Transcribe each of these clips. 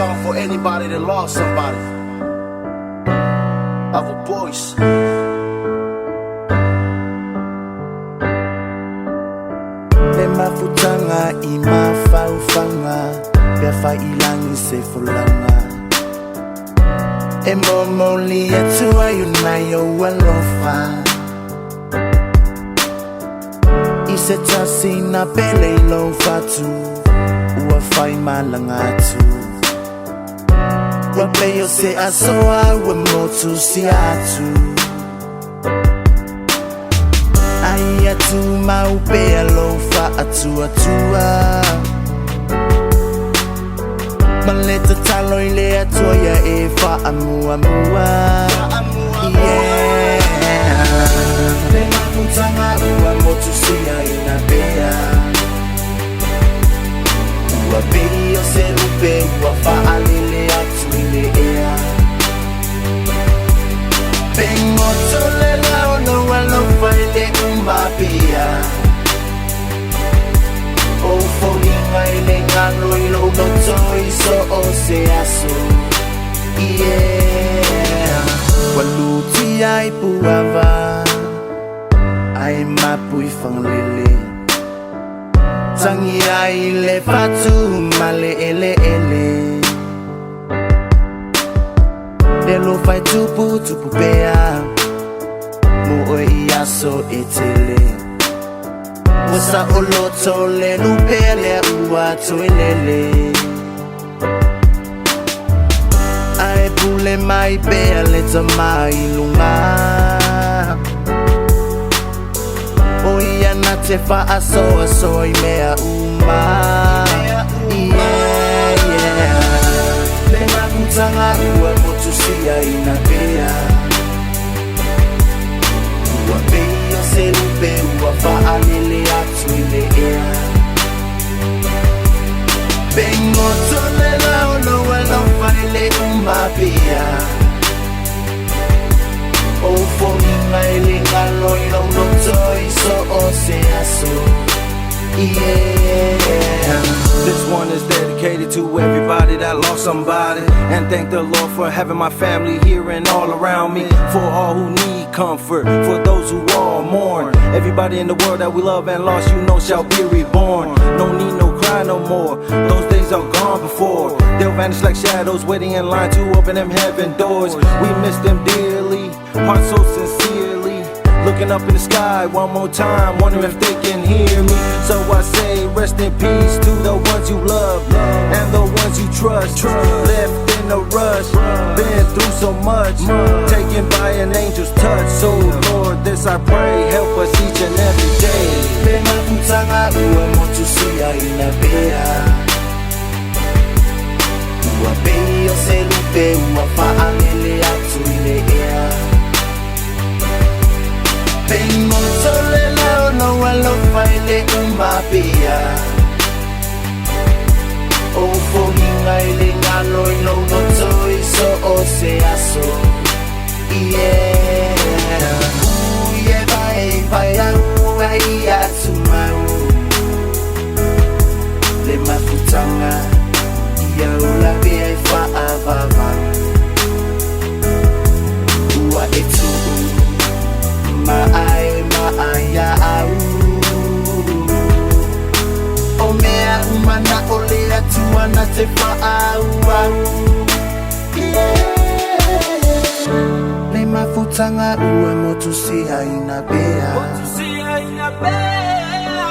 song for anybody that lost somebody. Our boys. Mafutanga imafaufanga Befa ilangi sefulanga Emomoli yatua yunayo walofa Iseta sina pele ilo fatu Uwafai malangatu Wapeyo se asoa wemotu siatu Ayatu maupe alofa atua Maleta talo ile atoya efa amua Yeah Lema mutanga uwa motu siya inapea Uwa beyo se upe uwa fa alile atu ile ea Bengo tole lao no walofa ile umbapia O folinga ile ngano ilo notoi so oseaso Yeah Waluti ai puava Ai mapui fanglele Tangi ai le fatu male ele Delo fai tupu pea Mo iaso etele Wasa oloto le lupele uwa toilele Ai pule mai bea leta mai lunga O ia na te fa aso imea uma Lema mutanga uwa motu siya inapea Uwa beyo se lupe uwa fa alele atu ile ea Bengo tole lao no walofa ile umbapea O folinga ile ngalo ilo notoi so oseaso Yeah This one is dedicated to everybody that lost somebody And thank the Lord for having my family here and all around me For all who need comfort, for those who all mourn Everybody in the world that we love and lost, you know shall be reborn No need no cry no more, those days are gone before They'll vanish like shadows waiting in line to open them heaven doors We miss them dearly, heart so sincerely Looking up in the sky one more time, wondering if they can hear me So I say rest in peace to the ones you love And the ones you trust Left in a rush, been through so much Taken by an angel's touch So Lord, this I pray, help us each and every day Lema mutanga uwa motu siya inapea Uwa beyo se lupe uwa fa alele atu ile ea Bengo tole lao no walofa ile umbapea O folinga ile ngano ilo notoi so oseaso Yeah Uye vai uwa iya tumau Le mafutanga Ia ula bea fa avava Uwa etu Maaya au Omea umana olea tuana te au Le mafutanga ua motu siya inapea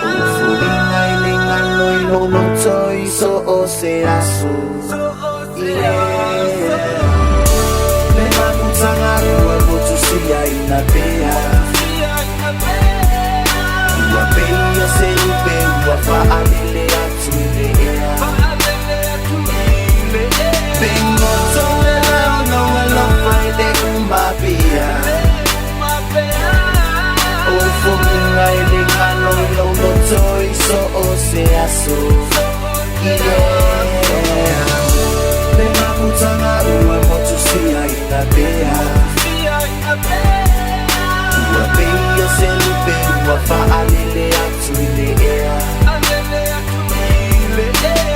Ufulinga ile ngano ilo notoi so oseaso Le mafutanga ua motu siya inapea Uwa beyo se lupe uwa fa alele atu ile ea Bengo tole lao no walofa ile umbapea O folinga ile ngano ilo notoi so oseaso Yeah Lema mutanga uwa motu siya inapea Uwa beyo se lupe uwa fa alele atu ile ea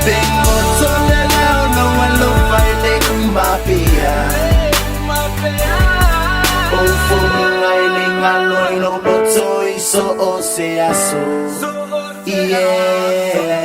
Bengo tole lao no walofa ilong notoy so o se aso. Yeah.